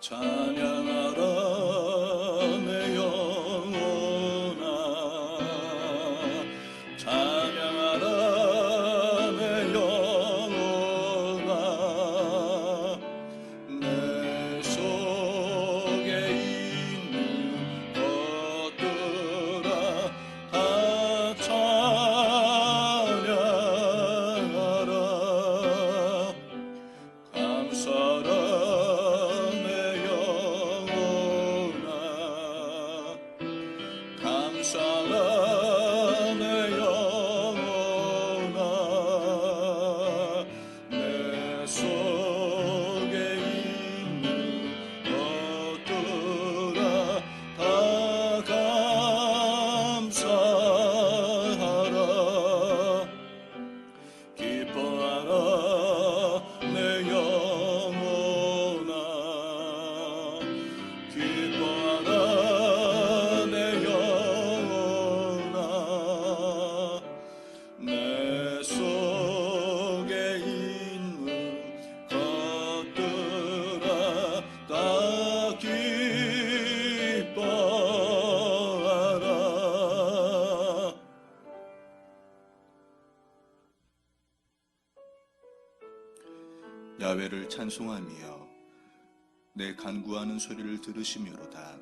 찬양하라 내 영혼아, 찬양하라 내 영혼아. 내 속에 있는 것들아 다 찬양하라. 감사라 내 영혼아, 감사라 내 영혼아. 내 속에 있는 것들아 다 감사하라. 기뻐하라 내 영혼아, 기뻐하라 내 영혼아. 내 속에 있는 것들아 다 기뻐하라. 야훼를 찬송하며 내 간구하는 소리를 들으시며로다.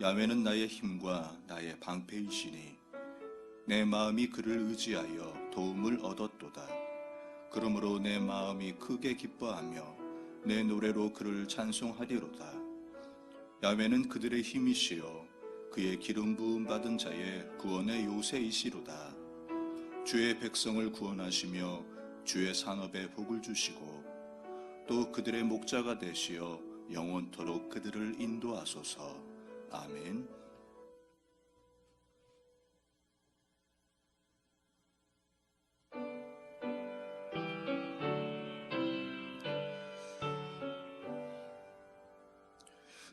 야훼는 나의 힘과 나의 방패이시니 내 마음이 그를 의지하여 도움을 얻었도다. 그러므로 내 마음이 크게 기뻐하며 내 노래로 그를 찬송하리로다. 야훼는 그들의 힘이시여 그의 기름 부음 받은 자의 구원의 요새이시로다. 주의 백성을 구원하시며 주의 산업에 복을 주시고 또 그들의 목자가 되시어 영원토록 그들을 인도하소서. 아멘.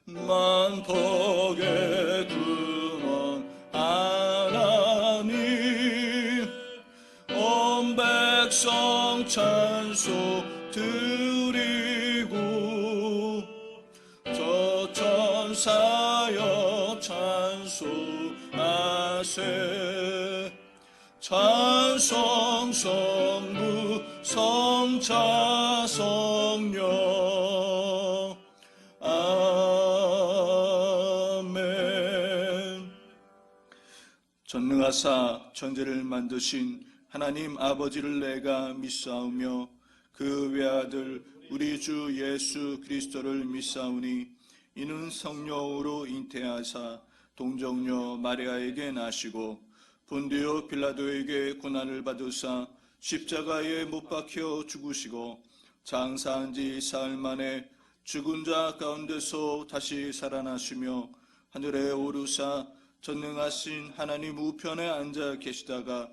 만복의 근원 하나님, 온 백성 찬송 드리고 저 천사여 찬송하세. 찬송 성부 성자 성령. 아멘. 전능하사 천지를 만드신 하나님 아버지를 내가 믿사오며 그 외아들 우리 주 예수 그리스도를 믿사오니 이는 성령으로 잉태하사 동정녀 마리아에게 나시고 본디오 빌라도에게 고난을 받으사 십자가에 못 박혀 죽으시고 장사한 지 사흘 만에 죽은 자 가운데서 다시 살아나시며 하늘에 오르사 전능하신 하나님 우편에 앉아 계시다가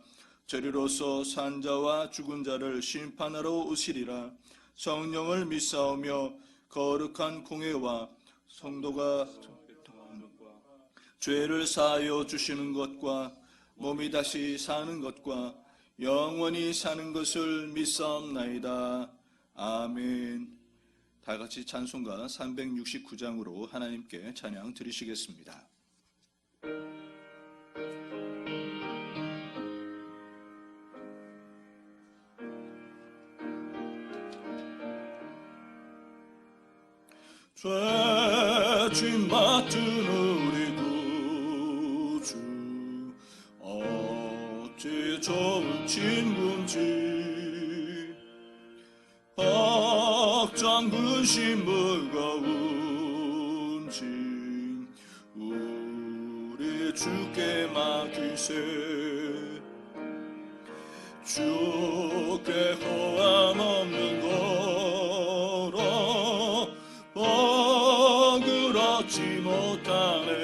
저리로서 산 자와 죽은 자를 심판하러 오시리라. 성령을 믿사오며 거룩한 공회와 성도가 죄를 사하여 주시는 것과 몸이 다시 사는 것과 영원히 사는 것을 믿사옵나이다. 아멘. 다 같이 찬송가 369장으로 하나님께 찬양 드리시겠습니다. 죄짐 맡은 우리 구주 어찌 좋은 친구인지, 박장 근심 무거운지 우리 주께 맡기세. 주께 허감 없는 거로 복을 얻지 못하네.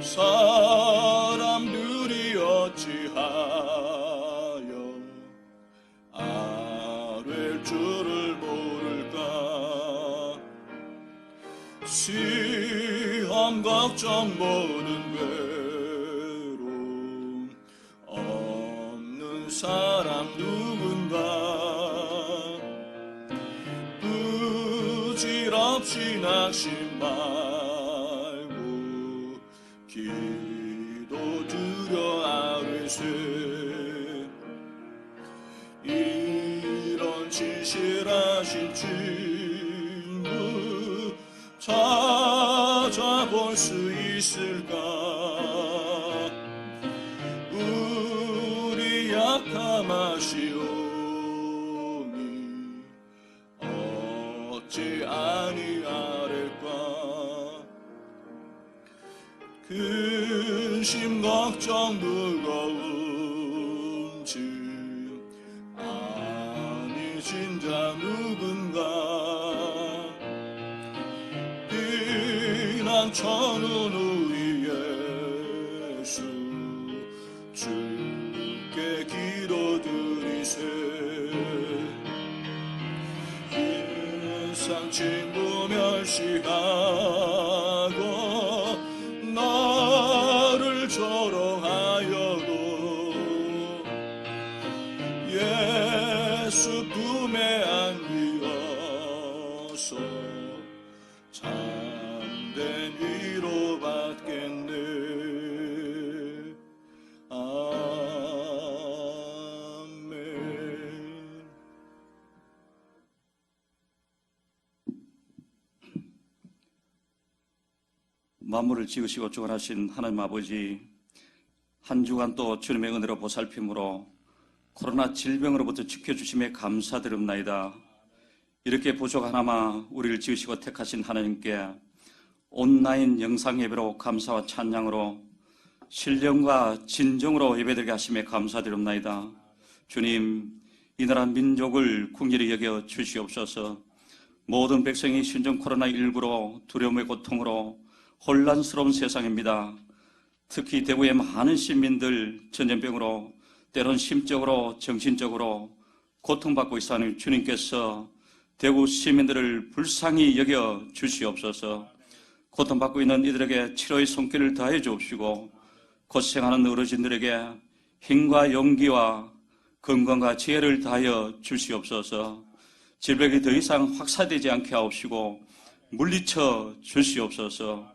사람들이 어찌하여 아랠 줄을 모를까. 시험 걱정 모든 괴로움 없는 사람 누군가. 없이 낙심 말고 기도 드려 아뢰세 이런 진실하신 친구 찾아볼 수 있을까 우리 약함하시오니 어찌 아니하릴까 근심 걱정 무거운 짐 아니 진짜 누군가 비난처는 우리 예수 주께 기도드리세 인상 친구 멸시하고 나를 조롱하여도 예수 품에 안기어서 참된 위로 받겠네 아멘. 만물을 지으시고 주관하신 하나님 아버지, 한 주간 또 주님의 은혜로 보살핌으로 코로나 질병으로부터 지켜주심에 감사드립나이다. 이렇게 부족하나마 우리를 지으시고 택하신 하나님께 온라인 영상 예배로 감사와 찬양으로 신령과 진정으로 예배드리게 하심에 감사드립나이다. 주님, 이 나라 민족을 긍휼히 여겨 주시옵소서. 모든 백성이 신종 코로나19로 두려움의 고통으로 혼란스러운 세상입니다. 특히 대구의 많은 시민들 전염병으로 때론 심적으로 정신적으로 고통받고 있사오니 주님께서 대구 시민들을 불쌍히 여겨 주시옵소서. 고통받고 있는 이들에게 치료의 손길을 다해 주옵시고 고생하는 어르신들에게 힘과 용기와 건강과 지혜를 다하여 주시옵소서. 질병이 더 이상 확산되지 않게 하옵시고 물리쳐 주시옵소서.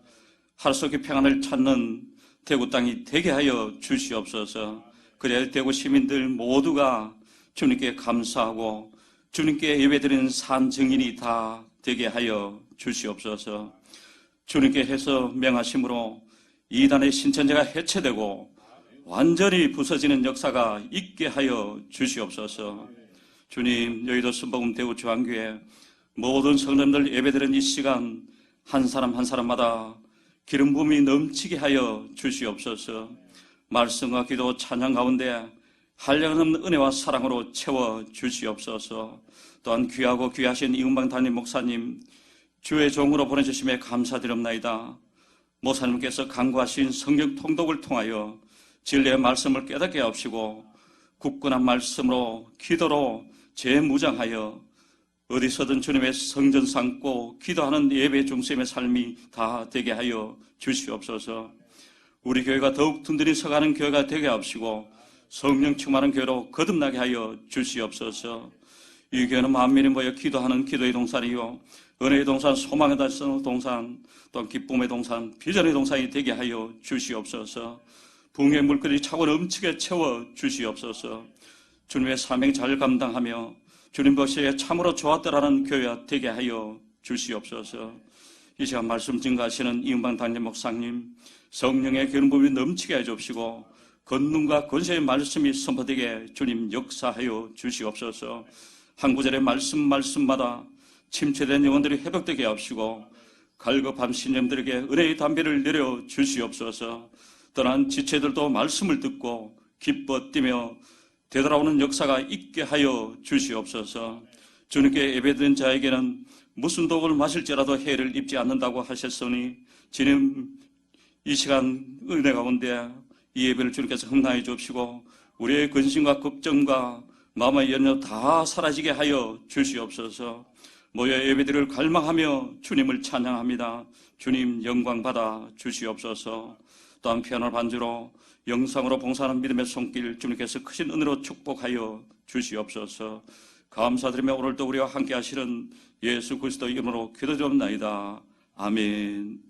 하루속히 평안을 찾는 대구 땅이 되게 하여 주시옵소서. 그래야 대구 시민들 모두가 주님께 감사하고 주님께 예배드리는 산 증인이 다 되게 하여 주시옵소서. 주님께 해서 명하심으로 이단의 신천지가 해체되고 완전히 부서지는 역사가 있게 하여 주시옵소서. 주님, 여의도 순복음 대구 중앙교회 모든 성도님들 예배드리는 이 시간 한 사람 한 사람마다 기름 부음이 넘치게 하여 주시옵소서. 말씀과 기도 찬양 가운데 한량없는 은혜와 사랑으로 채워 주시옵소서. 또한 귀하고 귀하신 이은방 담임 목사님 주의 종으로 보내주심에 감사드립나이다. 목사님께서 간구하신 성경 통독을 통하여 진리의 말씀을 깨닫게 하옵시고 굳건한 말씀으로 기도로 재무장하여 어디서든 주님의 성전 삼고 기도하는 예배 중심의 삶이 다 되게 하여 주시옵소서. 우리 교회가 더욱 든든히 서가는 교회가 되게 하옵시고 성령 충만한 교회로 거듭나게 하여 주시옵소서. 이 교회는 만민이 모여 기도하는 기도의 동산이요 은혜의 동산, 소망의 동산, 또한 기쁨의 동산, 비전의 동산이 되게 하여 주시옵소서. 붕의 물결이 차고 넘치게 채워 주시옵소서. 주님의 사명 잘 감당하며 주님 보시기에 참으로 좋았더라는 교회가 되게 하여 주시옵소서. 이 시간 말씀 증거하시는 이은방 담임 목사님 성령의 기름 부음이 넘치게 해 주옵시고 권능과 권세의 말씀이 선포되게 주님 역사하여 주시옵소서. 한 구절의 말씀마다 침체된 영혼들이 회복되게 하옵시고 갈급한 신령들에게 은혜의 담비를 내려 주시옵소서. 떠난 지체들도 말씀을 듣고 기뻐 뛰며 되돌아오는 역사가 있게 하여 주시옵소서. 주님께 예배드린 자에게는 무슨 독을 마실지라도 해를 입지 않는다고 하셨으니 주님 이 시간 은혜 가운데 이 예배를 주님께서 흥나해 주옵시고 우리의 근심과 걱정과 마음의 연려 다 사라지게 하여 주시옵소서. 모여 예배드릴 갈망하며 주님을 찬양합니다. 주님 영광 받아 주시옵소서. 또한 피아노 반주로 영상으로 봉사하는 믿음의 손길 주님께서 크신 은혜로 축복하여 주시옵소서. 감사드리며 오늘도 우리와 함께 하시는 예수 그리스도 이름으로 기도드리옵나이다. 아멘.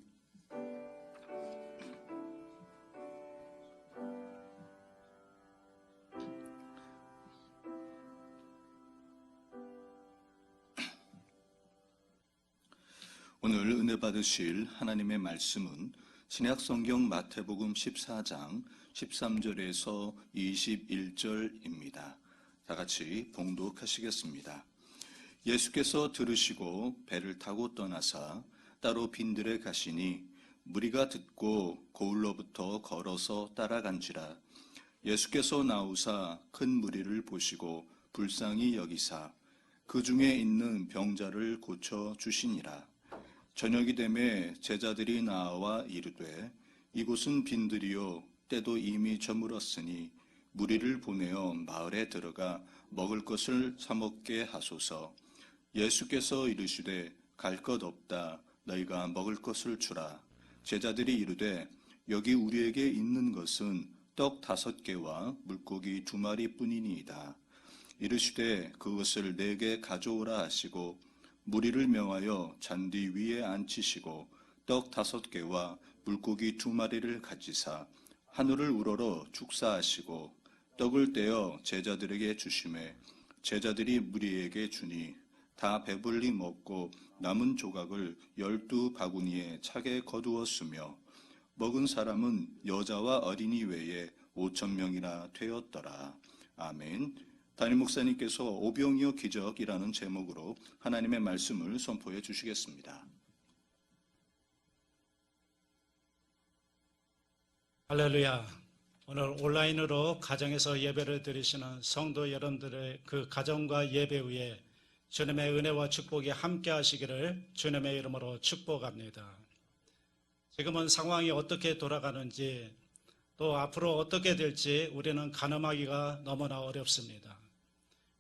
오늘 은혜 받으실 하나님의 말씀은 신약 성경 마태복음 14장 13절에서 21절입니다. 다 같이 봉독하시겠습니다. 예수께서 들으시고 배를 타고 떠나사 따로 빈들에 가시니 무리가 듣고 고을로부터 걸어서 따라간지라. 예수께서 나오사 큰 무리를 보시고 불쌍히 여기사 그 중에 있는 병자를 고쳐 주시니라. 저녁이 되매 제자들이 나와 이르되 이곳은 빈들이요 때도 이미 저물었으니 무리를 보내어 마을에 들어가 먹을 것을 사 먹게 하소서. 예수께서 이르시되 갈 것 없다. 너희가 먹을 것을 주라. 제자들이 이르되 여기 우리에게 있는 것은 떡 5개와 물고기 2마리뿐이니이다. 이르시되 그것을 내게 가져오라 하시고 무리를 명하여 잔디 위에 앉히시고 떡 5개와 물고기 2마리를 가지사 하늘을 우러러 축사하시고 떡을 떼어 제자들에게 주시매 제자들이 무리에게 주니 다 배불리 먹고 남은 조각을 12바구니에 차게 거두었으며 먹은 사람은 여자와 어린이 외에 5,000명이나 되었더라. 아멘. 담임 목사님께서 오병이어 기적이라는 제목으로 하나님의 말씀을 선포해 주시겠습니다. 할렐루야. 오늘 온라인으로 가정에서 예배를 드리시는 성도 여러분들의 그 가정과 예배 위에 주님의 은혜와 축복이 함께 하시기를 주님의 이름으로 축복합니다. 지금은 상황이 어떻게 돌아가는지 또 앞으로 어떻게 될지 우리는 가늠하기가 너무나 어렵습니다.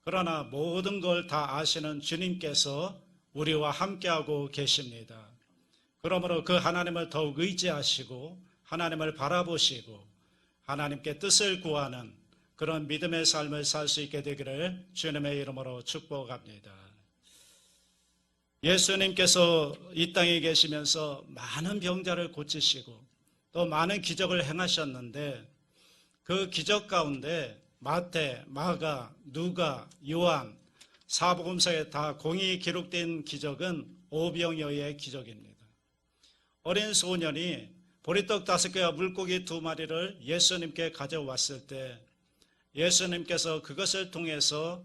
그러나 모든 걸 다 아시는 주님께서 우리와 함께하고 계십니다. 그러므로 그 하나님을 더욱 의지하시고 하나님을 바라보시고 하나님께 뜻을 구하는 그런 믿음의 삶을 살 수 있게 되기를 주님의 이름으로 축복합니다. 예수님께서 이 땅에 계시면서 많은 병자를 고치시고 또 많은 기적을 행하셨는데 그 기적 가운데 마태, 마가, 누가, 요한, 사복음서에 다 공히 기록된 기적은 오병이어의 기적입니다. 어린 소년이 보리떡 5개와 물고기 2마리를 예수님께 가져왔을 때 예수님께서 그것을 통해서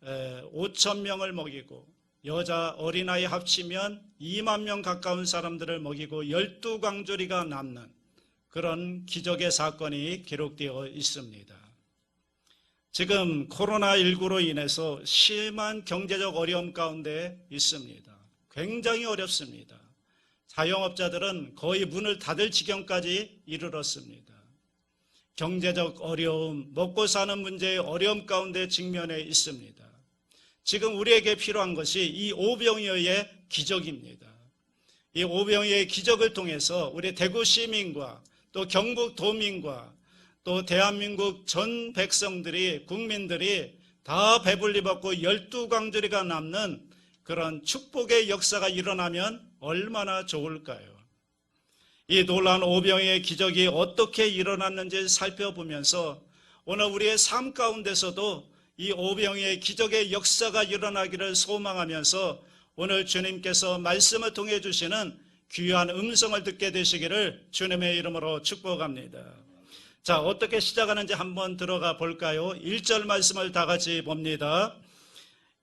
5,000명을 먹이고 여자 어린아이 합치면 2만 명 가까운 사람들을 먹이고 12광주리가 남는 그런 기적의 사건이 기록되어 있습니다. 지금 코로나19로 인해서 심한 경제적 어려움 가운데 있습니다. 굉장히 어렵습니다. 자영업자들은 거의 문을 닫을 지경까지 이르렀습니다. 경제적 어려움, 먹고 사는 문제의 어려움 가운데 직면해 있습니다. 지금 우리에게 필요한 것이 이 오병이어의 기적입니다. 이 오병이어의 기적을 통해서 우리 대구 시민과 또 경북 도민과 또 대한민국 전 백성들이 국민들이 다 배불리 먹고 12광주리가 남는 그런 축복의 역사가 일어나면 얼마나 좋을까요? 이 놀라운 오병이어의 기적이 어떻게 일어났는지 살펴보면서 오늘 우리의 삶 가운데서도 이 오병이어의 기적의 역사가 일어나기를 소망하면서 오늘 주님께서 말씀을 통해 주시는 귀한 음성을 듣게 되시기를 주님의 이름으로 축복합니다. 자, 어떻게 시작하는지 한번 들어가 볼까요? 1절 말씀을 다 같이 봅니다.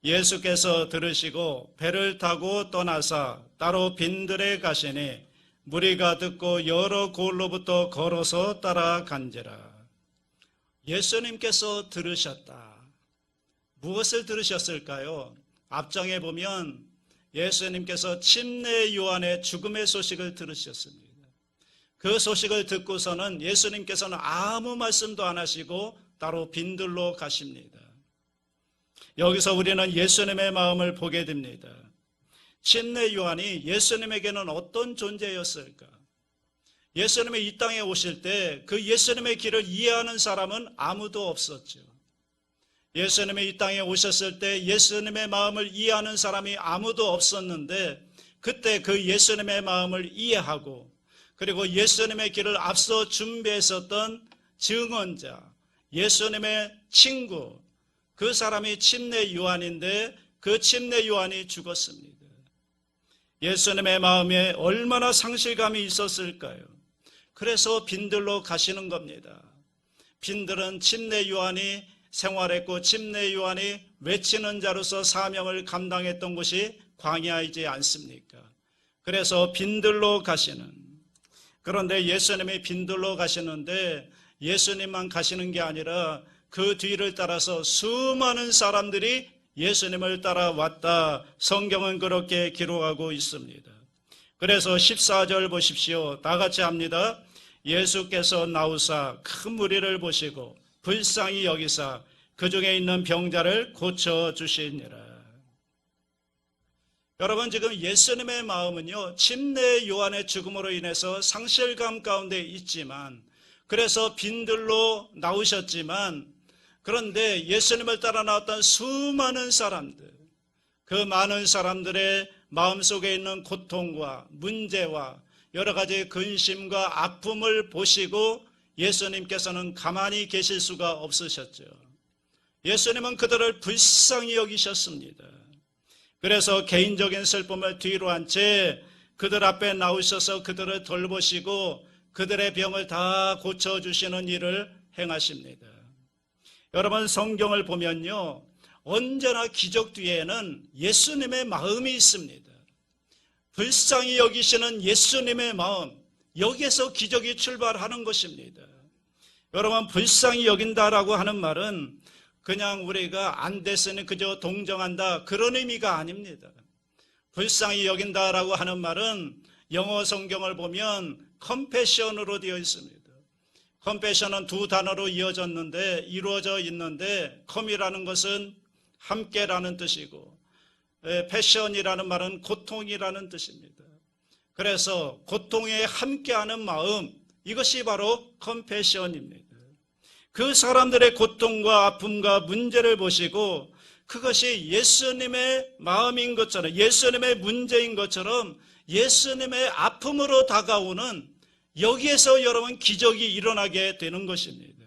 예수께서 들으시고 배를 타고 떠나사 따로 빈들에 가시니 무리가 듣고 여러 고을로부터 걸어서 따라간지라. 예수님께서 들으셨다. 무엇을 들으셨을까요? 앞장에 보면 예수님께서 침례 요한의 죽음의 소식을 들으셨습니다. 그 소식을 듣고서는 예수님께서는 아무 말씀도 안 하시고 따로 빈들로 가십니다. 여기서 우리는 예수님의 마음을 보게 됩니다. 침례 요한이 예수님에게는 어떤 존재였을까? 예수님이 이 땅에 오실 때 그 예수님의 길을 이해하는 사람은 아무도 없었죠. 예수님이 이 땅에 오셨을 때 예수님의 마음을 이해하는 사람이 아무도 없었는데 그때 그 예수님의 마음을 이해하고 그리고 예수님의 길을 앞서 준비했었던 증언자, 예수님의 친구, 그 사람이 침례 요한인데 그 침례 요한이 죽었습니다. 예수님의 마음에 얼마나 상실감이 있었을까요? 그래서 빈들로 가시는 겁니다. 빈들은 침례 요한이 생활했고 침례 요한이 외치는 자로서 사명을 감당했던 곳이 광야이지 않습니까? 그래서 빈들로 가시는, 그런데 예수님이 빈들로 가시는데 예수님만 가시는 게 아니라 그 뒤를 따라서 수많은 사람들이 예수님을 따라왔다. 성경은 그렇게 기록하고 있습니다. 그래서 14절 보십시오. 다 같이 합니다. 예수께서 나오사 큰 무리를 보시고 불쌍히 여기사 그 중에 있는 병자를 고쳐주시니라. 여러분, 지금 예수님의 마음은요, 침례 요한의 죽음으로 인해서 상실감 가운데 있지만, 그래서 빈들로 나오셨지만, 그런데 예수님을 따라 나왔던 수많은 사람들, 그 많은 사람들의 마음속에 있는 고통과 문제와 여러 가지 근심과 아픔을 보시고 예수님께서는 가만히 계실 수가 없으셨죠. 예수님은 그들을 불쌍히 여기셨습니다. 그래서 개인적인 슬픔을 뒤로 한 채 그들 앞에 나오셔서 그들을 돌보시고 그들의 병을 다 고쳐주시는 일을 행하십니다. 여러분, 성경을 보면요, 언제나 기적 뒤에는 예수님의 마음이 있습니다. 불쌍히 여기시는 예수님의 마음, 여기에서 기적이 출발하는 것입니다. 여러분, 불쌍히 여긴다라고 하는 말은 그냥 우리가 안 됐으니 그저 동정한다, 그런 의미가 아닙니다. 불쌍히 여긴다라고 하는 말은 영어 성경을 보면 컴패션으로 되어 있습니다. 컴패션은 두 단어로 이루어져 있는데 컴이라는 것은 함께라는 뜻이고 패션이라는 말은 고통이라는 뜻입니다. 그래서 고통에 함께하는 마음, 이것이 바로 컴패션입니다. 그 사람들의 고통과 아픔과 문제를 보시고 그것이 예수님의 마음인 것처럼, 예수님의 문제인 것처럼 예수님의 아픔으로 다가오는, 여기에서 여러분 기적이 일어나게 되는 것입니다.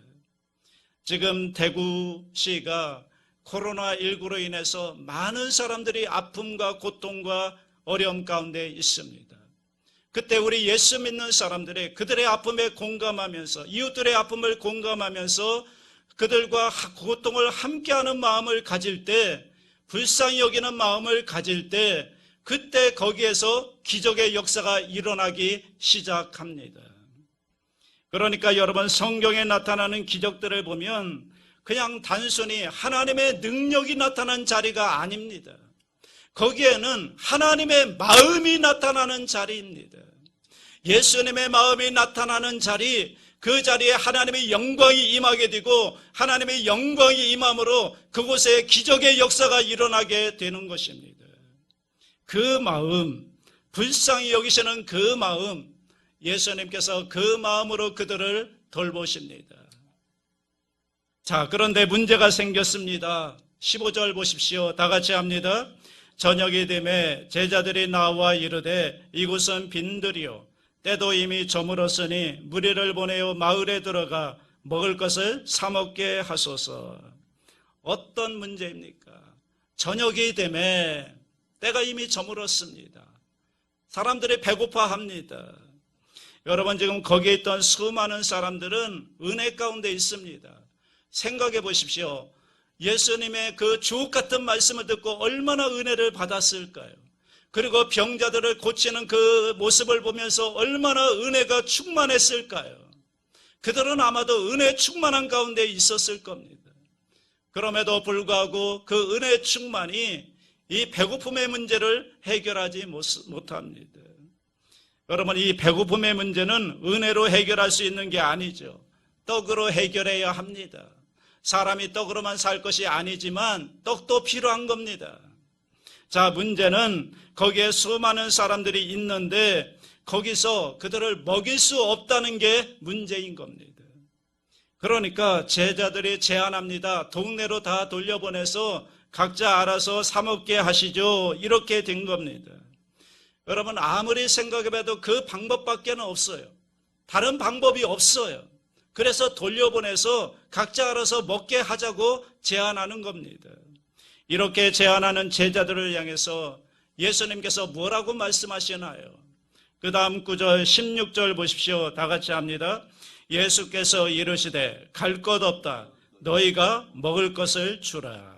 지금 대구시가 코로나19로 인해서 많은 사람들이 아픔과 고통과 어려움 가운데 있습니다. 그때 우리 예수 믿는 사람들이 그들의 아픔에 공감하면서, 이웃들의 아픔을 공감하면서 그들과 고통을 함께하는 마음을 가질 때, 불쌍히 여기는 마음을 가질 때, 그때 거기에서 기적의 역사가 일어나기 시작합니다. 그러니까 여러분, 성경에 나타나는 기적들을 보면 그냥 단순히 하나님의 능력이 나타난 자리가 아닙니다. 거기에는 하나님의 마음이 나타나는 자리입니다. 예수님의 마음이 나타나는 자리, 그 자리에 하나님의 영광이 임하게 되고 하나님의 영광이 임함으로 그곳에 기적의 역사가 일어나게 되는 것입니다. 그 마음, 불쌍히 여기시는 그 마음, 예수님께서 그 마음으로 그들을 돌보십니다. 자, 그런데 문제가 생겼습니다. 15절 보십시오. 다 같이 합니다. 저녁이 되매 제자들이 나와 이르되 이곳은 빈들이요 때도 이미 저물었으니 무리를 보내어 마을에 들어가 먹을 것을 사 먹게 하소서. 어떤 문제입니까? 저녁이 되매 때가 이미 저물었습니다. 사람들이 배고파합니다. 여러분, 지금 거기에 있던 수많은 사람들은 은혜 가운데 있습니다. 생각해 보십시오. 예수님의 그 주옥 같은 말씀을 듣고 얼마나 은혜를 받았을까요? 그리고 병자들을 고치는 그 모습을 보면서 얼마나 은혜가 충만했을까요? 그들은 아마도 은혜 충만한 가운데 있었을 겁니다. 그럼에도 불구하고 그 은혜 충만이 이 배고픔의 문제를 해결하지 못합니다. 여러분, 이 배고픔의 문제는 은혜로 해결할 수 있는 게 아니죠. 떡으로 해결해야 합니다. 사람이 떡으로만 살 것이 아니지만 떡도 필요한 겁니다. 자, 문제는 거기에 수많은 사람들이 있는데 거기서 그들을 먹일 수 없다는 게 문제인 겁니다. 그러니까 제자들이 제안합니다. 동네로 다 돌려보내서 각자 알아서 사 먹게 하시죠. 이렇게 된 겁니다. 여러분, 아무리 생각해봐도 그 방법밖에 없어요. 다른 방법이 없어요. 그래서 돌려보내서 각자 알아서 먹게 하자고 제안하는 겁니다. 이렇게 제안하는 제자들을 향해서 예수님께서 뭐라고 말씀하시나요? 그 다음 구절 16절 보십시오. 다 같이 합니다. 예수께서 이르시되 갈 것 없다. 너희가 먹을 것을 주라.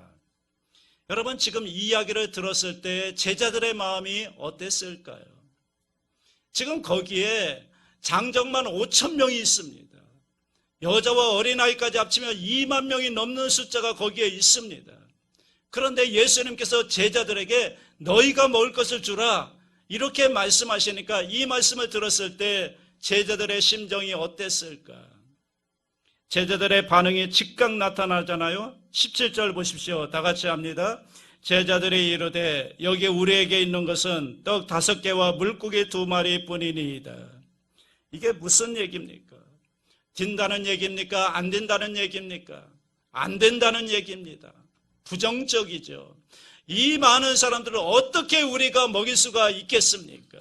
여러분, 지금 이 이야기를 들었을 때 제자들의 마음이 어땠을까요? 지금 거기에 장정만 5천 명이 있습니다. 여자와 어린아이까지 합치면 2만 명이 넘는 숫자가 거기에 있습니다. 그런데 예수님께서 제자들에게 너희가 먹을 것을 주라 이렇게 말씀하시니까 이 말씀을 들었을 때 제자들의 심정이 어땠을까? 제자들의 반응이 즉각 나타나잖아요. 17절 보십시오. 다 같이 합니다. 제자들이 이르되 여기 우리에게 있는 것은 떡 5개와 물고기 2마리 뿐이니이다. 이게 무슨 얘기입니까? 된다는 얘기입니까? 안 된다는 얘기입니까? 안 된다는 얘기입니다. 부정적이죠. 이 많은 사람들을 어떻게 우리가 먹일 수가 있겠습니까?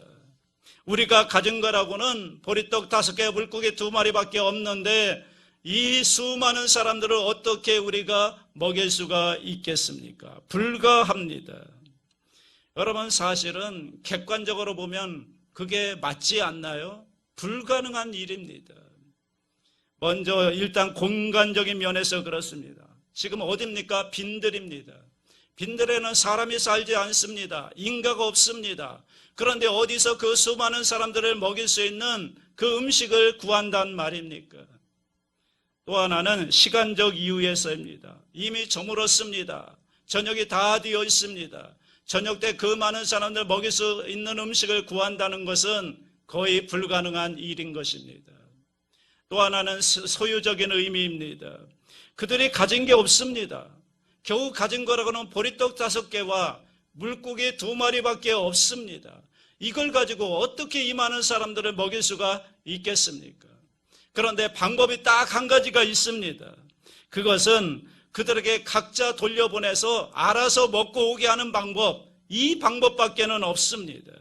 우리가 가진 거라고는 보리떡 5개, 물고기 2마리밖에 없는데 이 수많은 사람들을 어떻게 우리가 먹일 수가 있겠습니까? 불가합니다. 여러분, 사실은 객관적으로 보면 그게 맞지 않나요? 불가능한 일입니다. 먼저 일단 공간적인 면에서 그렇습니다. 지금 어디입니까? 빈들입니다. 빈들에는 사람이 살지 않습니다. 인가가 없습니다. 그런데 어디서 그 수많은 사람들을 먹일 수 있는 그 음식을 구한단 말입니까? 또 하나는 시간적 이유에서입니다. 이미 저물었습니다. 저녁이 다 되어 있습니다. 저녁 때 그 많은 사람들 먹일 수 있는 음식을 구한다는 것은 거의 불가능한 일인 것입니다. 또 하나는 소유적인 의미입니다. 그들이 가진 게 없습니다. 겨우 가진 거라고는 보리떡 5개와 물고기 2마리밖에 없습니다. 이걸 가지고 어떻게 이 많은 사람들을 먹일 수가 있겠습니까? 그런데 방법이 딱 한 가지가 있습니다. 그것은 그들에게 각자 돌려보내서 알아서 먹고 오게 하는 방법, 이 방법밖에는 없습니다.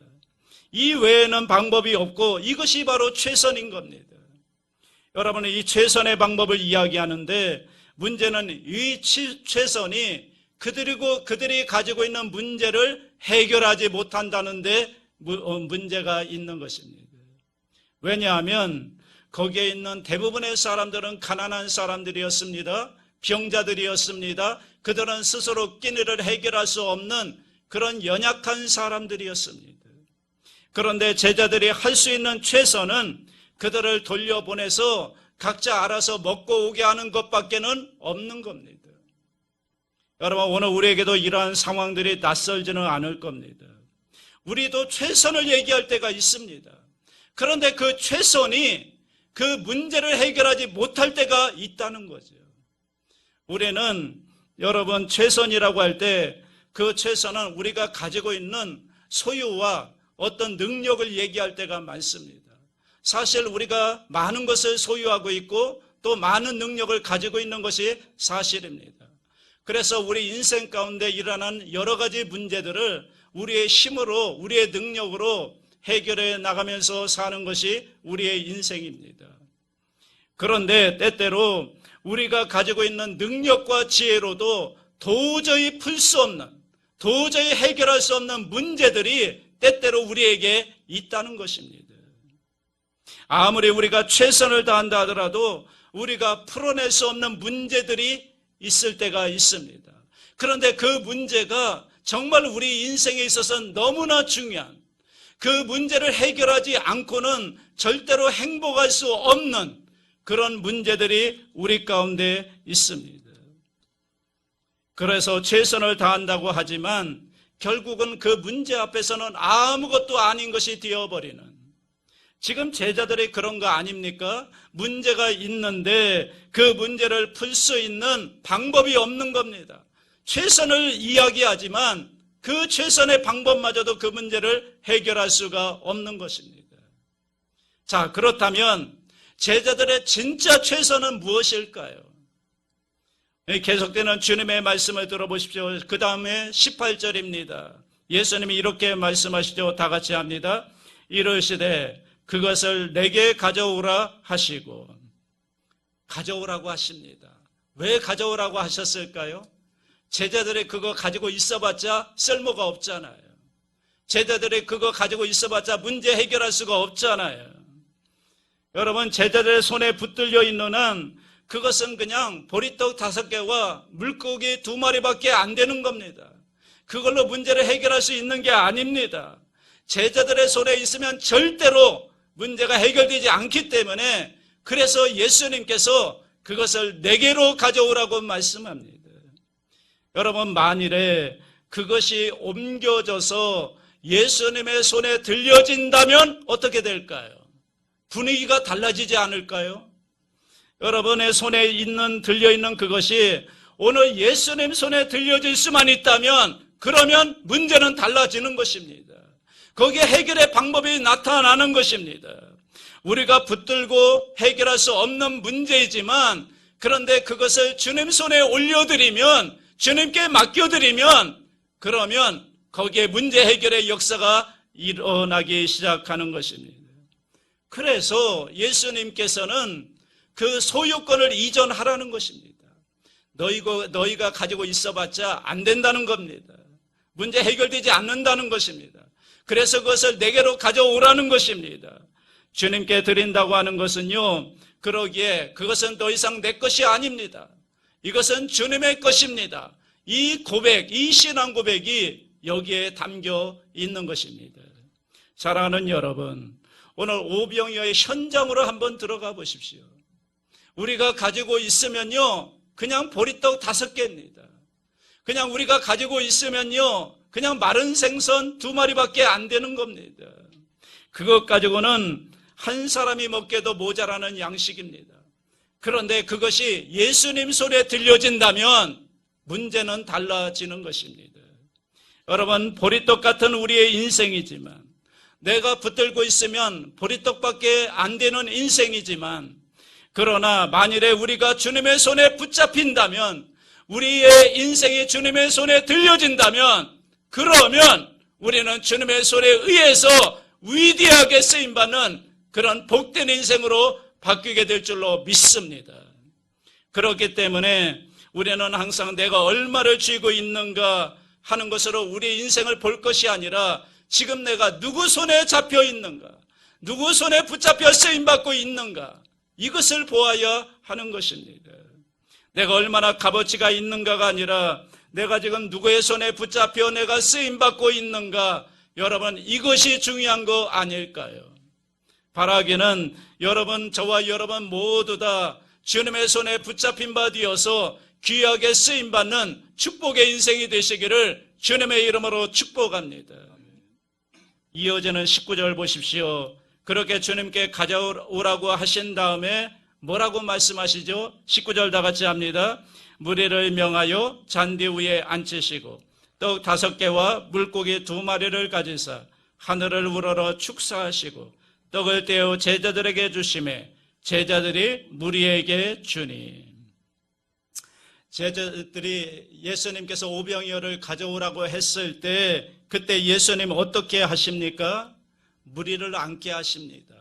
이 외에는 방법이 없고 이것이 바로 최선인 겁니다. 여러분, 이 최선의 방법을 이야기하는데 문제는 이 최선이 그들이 가지고 있는 문제를 해결하지 못한다는 데 문제가 있는 것입니다. 왜냐하면 거기에 있는 대부분의 사람들은 가난한 사람들이었습니다. 병자들이었습니다. 그들은 스스로 끼니를 해결할 수 없는 그런 연약한 사람들이었습니다. 그런데 제자들이 할 수 있는 최선은 그들을 돌려보내서 각자 알아서 먹고 오게 하는 것밖에는 없는 겁니다. 여러분, 오늘 우리에게도 이러한 상황들이 낯설지는 않을 겁니다. 우리도 최선을 얘기할 때가 있습니다. 그런데 그 최선이 그 문제를 해결하지 못할 때가 있다는 거죠. 우리는 여러분 최선이라고 할 때 그 최선은 우리가 가지고 있는 소유와 어떤 능력을 얘기할 때가 많습니다. 사실 우리가 많은 것을 소유하고 있고 또 많은 능력을 가지고 있는 것이 사실입니다. 그래서 우리 인생 가운데 일어나는 여러 가지 문제들을 우리의 힘으로, 우리의 능력으로 해결해 나가면서 사는 것이 우리의 인생입니다. 그런데 때때로 우리가 가지고 있는 능력과 지혜로도 도저히 풀 수 없는, 도저히 해결할 수 없는 문제들이 때때로 우리에게 있다는 것입니다. 아무리 우리가 최선을 다한다 하더라도 우리가 풀어낼 수 없는 문제들이 있을 때가 있습니다. 그런데 그 문제가 정말 우리 인생에 있어서는 너무나 중요한, 그 문제를 해결하지 않고는 절대로 행복할 수 없는 그런 문제들이 우리 가운데 있습니다. 그래서 최선을 다한다고 하지만 결국은 그 문제 앞에서는 아무것도 아닌 것이 되어버리는, 지금 제자들이 그런 거 아닙니까? 문제가 있는데 그 문제를 풀 수 있는 방법이 없는 겁니다. 최선을 이야기하지만 그 최선의 방법마저도 그 문제를 해결할 수가 없는 것입니다. 자, 그렇다면 제자들의 진짜 최선은 무엇일까요? 계속되는 주님의 말씀을 들어보십시오. 그 다음에 18절입니다. 예수님이 이렇게 말씀하시죠. 다 같이 합니다. 이르시되 그것을 내게 가져오라 하시고, 가져오라고 하십니다. 왜 가져오라고 하셨을까요? 제자들이 그거 가지고 있어봤자 쓸모가 없잖아요. 제자들이 그거 가지고 있어봤자 문제 해결할 수가 없잖아요. 여러분, 제자들의 손에 붙들려 있는 한 그것은 그냥 보리떡 5개와 물고기 2마리밖에 안 되는 겁니다. 그걸로 문제를 해결할 수 있는 게 아닙니다. 제자들의 손에 있으면 절대로 문제가 해결되지 않기 때문에, 그래서 예수님께서 그것을 내게로 가져오라고 말씀합니다. 여러분, 만일에 그것이 옮겨져서 예수님의 손에 들려진다면 어떻게 될까요? 분위기가 달라지지 않을까요? 여러분의 손에 들려있는 그것이 오늘 예수님 손에 들려질 수만 있다면, 그러면 문제는 달라지는 것입니다. 거기에 해결의 방법이 나타나는 것입니다. 우리가 붙들고 해결할 수 없는 문제이지만, 그런데 그것을 주님 손에 올려드리면, 주님께 맡겨드리면, 그러면 거기에 문제 해결의 역사가 일어나기 시작하는 것입니다. 그래서 예수님께서는 그 소유권을 이전하라는 것입니다. 너희가 가지고 있어봤자 안 된다는 겁니다. 문제 해결되지 않는다는 것입니다. 그래서 그것을 내게로 가져오라는 것입니다. 주님께 드린다고 하는 것은요, 그러기에 그것은 더 이상 내 것이 아닙니다. 이것은 주님의 것입니다. 이 고백, 이 신앙 고백이 여기에 담겨 있는 것입니다. 사랑하는 여러분, 오늘 오병이어의 현장으로 한번 들어가 보십시오. 우리가 가지고 있으면요, 그냥 보리떡 5개입니다. 그냥 우리가 가지고 있으면요, 그냥 마른 생선 2마리밖에 안 되는 겁니다. 그것 가지고는 한 사람이 먹게도 모자라는 양식입니다. 그런데 그것이 예수님 손에 들려진다면 문제는 달라지는 것입니다. 여러분, 보리떡 같은 우리의 인생이지만, 내가 붙들고 있으면 보리떡밖에 안 되는 인생이지만, 그러나 만일에 우리가 주님의 손에 붙잡힌다면, 우리의 인생이 주님의 손에 들려진다면, 그러면 우리는 주님의 손에 의해서 위대하게 쓰임받는 그런 복된 인생으로 바뀌게 될 줄로 믿습니다. 그렇기 때문에 우리는 항상 내가 얼마를 쥐고 있는가 하는 것으로 우리 인생을 볼 것이 아니라, 지금 내가 누구 손에 잡혀 있는가, 누구 손에 붙잡혀 쓰임받고 있는가, 이것을 보아야 하는 것입니다. 내가 얼마나 값어치가 있는가가 아니라, 내가 지금 누구의 손에 붙잡혀 내가 쓰임받고 있는가, 여러분, 이것이 중요한 거 아닐까요? 바라기는 여러분, 저와 여러분 모두 다 주님의 손에 붙잡힌 바 되어서 귀하게 쓰임받는 축복의 인생이 되시기를 주님의 이름으로 축복합니다. 이어지는 19절 보십시오. 그렇게 주님께 가져오라고 하신 다음에 뭐라고 말씀하시죠? 19절 다 같이 합니다. 무리를 명하여 잔디 위에 앉히시고 떡 5개와 물고기 2마리를 가지사 하늘을 우러러 축사하시고 떡을 떼어 제자들에게 주시매 제자들이 무리에게 주니. 제자들이 예수님께서 오병이어를 가져오라고 했을 때, 그때 예수님 어떻게 하십니까? 무리를 앉게 하십니다.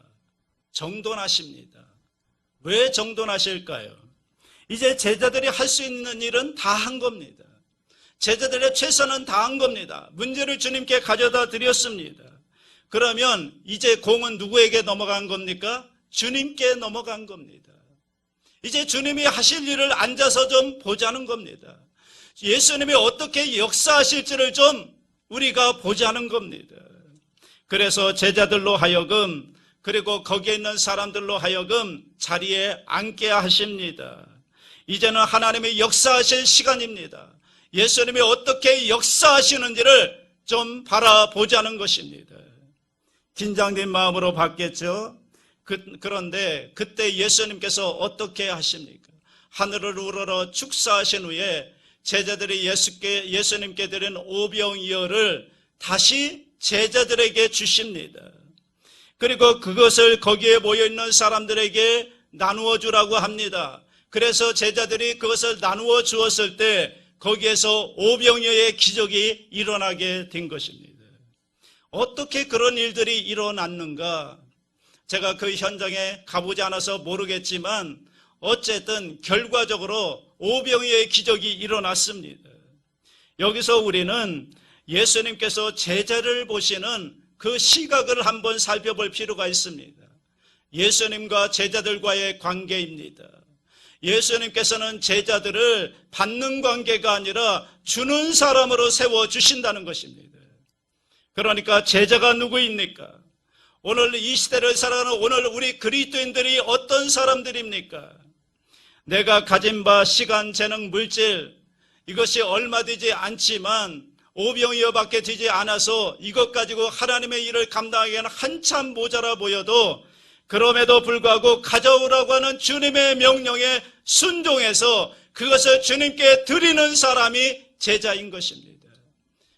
정돈하십니다. 왜 정돈하실까요? 이제 제자들이 할 수 있는 일은 다 한 겁니다. 제자들의 최선은 다 한 겁니다. 문제를 주님께 가져다 드렸습니다. 그러면 이제 공은 누구에게 넘어간 겁니까? 주님께 넘어간 겁니다. 이제 주님이 하실 일을 앉아서 좀 보자는 겁니다. 예수님이 어떻게 역사하실지를 좀 우리가 보자는 겁니다. 그래서 제자들로 하여금, 그리고 거기에 있는 사람들로 하여금 자리에 앉게 하십니다. 이제는 하나님이 역사하실 시간입니다. 예수님이 어떻게 역사하시는지를 좀 바라보자는 것입니다. 긴장된 마음으로 받겠죠. 그런데 그때 예수님께서 어떻게 하십니까? 하늘을 우러러 축사하신 후에 제자들이 예수님께 드린 오병이어를 다시 제자들에게 주십니다. 그리고 그것을 거기에 모여있는 사람들에게 나누어 주라고 합니다. 그래서 제자들이 그것을 나누어 주었을 때 거기에서 오병이어의 기적이 일어나게 된 것입니다. 어떻게 그런 일들이 일어났는가? 제가 그 현장에 가보지 않아서 모르겠지만 어쨌든 결과적으로 오병이어의 기적이 일어났습니다. 여기서 우리는 예수님께서 제자를 보시는 그 시각을 한번 살펴볼 필요가 있습니다. 예수님과 제자들과의 관계입니다. 예수님께서는 제자들을 받는 관계가 아니라 주는 사람으로 세워주신다는 것입니다. 그러니까 제자가 누구입니까? 오늘 이 시대를 살아가는 오늘 우리 그리스도인들이 어떤 사람들입니까? 내가 가진 바 시간, 재능, 물질 이것이 얼마 되지 않지만 오병이어밖에 되지 않아서 이것 가지고 하나님의 일을 감당하기에는 한참 모자라 보여도 그럼에도 불구하고 가져오라고 하는 주님의 명령에 순종해서 그것을 주님께 드리는 사람이 제자인 것입니다.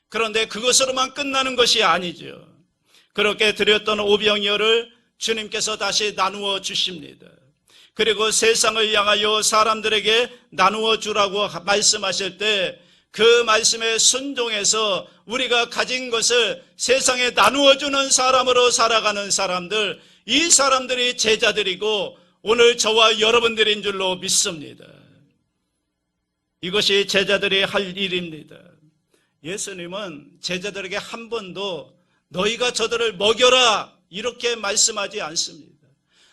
그런데 그것으로만 끝나는 것이 아니죠. 그렇게 드렸던 오병이어를 주님께서 다시 나누어 주십니다. 그리고 세상을 향하여 사람들에게 나누어 주라고 말씀하실 때 그 말씀에 순종해서 우리가 가진 것을 세상에 나누어 주는 사람으로 살아가는 사람들, 이 사람들이 제자들이고 오늘 저와 여러분들인 줄로 믿습니다. 이것이 제자들이 할 일입니다. 예수님은 제자들에게 한 번도 너희가 저들을 먹여라 이렇게 말씀하지 않습니다.